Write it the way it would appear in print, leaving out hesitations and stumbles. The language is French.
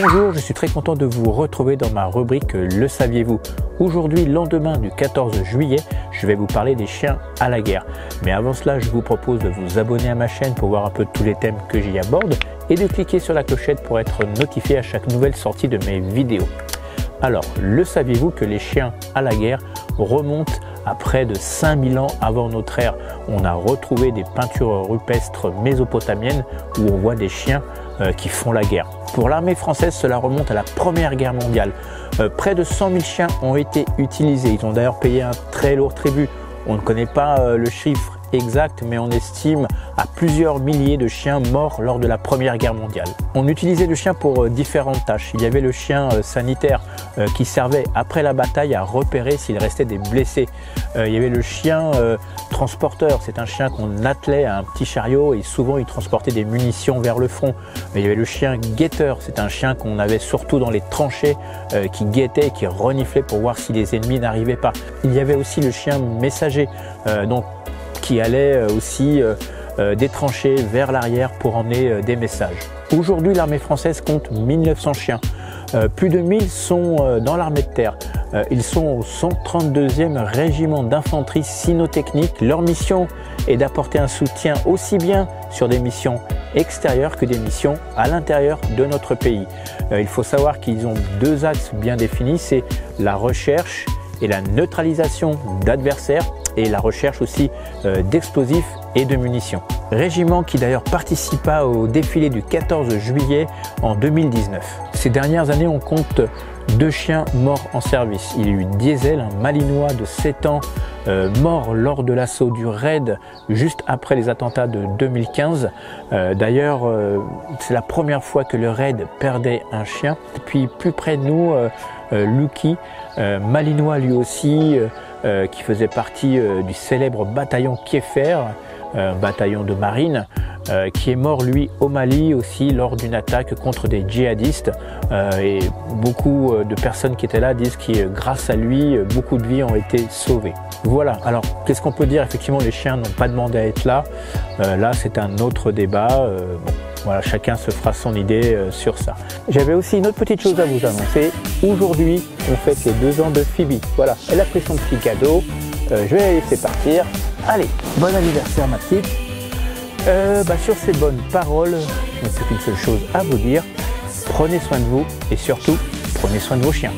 Bonjour, je suis très content de vous retrouver dans ma rubrique Le saviez-vous. Aujourd'hui, lendemain du 14 juillet, je vais vous parler des chiens à la guerre. Mais avant cela, je vous propose de vous abonner à ma chaîne pour voir un peu tous les thèmes que j'y aborde et de cliquer sur la clochette pour être notifié à chaque nouvelle sortie de mes vidéos. Alors, le saviez-vous que les chiens à la guerre remontent à près de 5000 ans avant notre ère? On a retrouvé des peintures rupestres mésopotamiennes où on voit des chiens qui font la guerre. Pour l'armée française, cela remonte à la Première Guerre mondiale. Près de 100 000 chiens ont été utilisés. Ils ont d'ailleurs payé un très lourd tribut. On ne connaît pas le chiffre exact, mais on estime à plusieurs milliers de chiens morts lors de la Première Guerre mondiale. On utilisait le chien pour différentes tâches. Il y avait le chien sanitaire qui servait après la bataille à repérer s'il restait des blessés. Il y avait le chien transporteur, c'est un chien qu'on attelait à un petit chariot et souvent il transportait des munitions vers le front. Il y avait le chien guetteur, c'est un chien qu'on avait surtout dans les tranchées qui guettait et qui reniflait pour voir si les ennemis n'arrivaient pas. Il y avait aussi le chien messager, qui allait aussi des tranchées vers l'arrière pour emmener des messages. Aujourd'hui, l'armée française compte 1900 chiens. Plus de 1000 sont dans l'armée de terre. Ils sont au 132e régiment d'infanterie cynotechnique. Leur mission est d'apporter un soutien aussi bien sur des missions extérieures que des missions à l'intérieur de notre pays. Il faut savoir qu'ils ont deux axes bien définis, c'est la recherche et la neutralisation d'adversaires et la recherche aussi d'explosifs et de munitions. Régiment qui d'ailleurs participa au défilé du 14 juillet en 2019. Ces dernières années, on compte 2 chiens morts en service. Il y a eu Diesel, un malinois de 7 ans, mort lors de l'assaut du raid juste après les attentats de 2015. D'ailleurs, c'est la première fois que le raid perdait un chien. Et puis plus près de nous, Lucky, malinois lui aussi, qui faisait partie du célèbre bataillon Kieffer, bataillon de marine, qui est mort lui au Mali aussi lors d'une attaque contre des djihadistes, et beaucoup de personnes qui étaient là disent que grâce à lui beaucoup de vies ont été sauvées. Voilà, alors qu'est-ce qu'on peut dire? Effectivement, les chiens n'ont pas demandé à être là. Là c'est un autre débat. Bon, voilà, chacun se fera son idée sur ça. J'avais aussi une autre petite chose à vous annoncer. Aujourd'hui on fête les 2 ans de Phoebe. Voilà, elle a pris son petit cadeau. Je vais la laisser partir. Allez, bon anniversaire ma petite. Sur ces bonnes paroles, je n'ai plus qu'une seule chose à vous dire. Prenez soin de vous et surtout, prenez soin de vos chiens.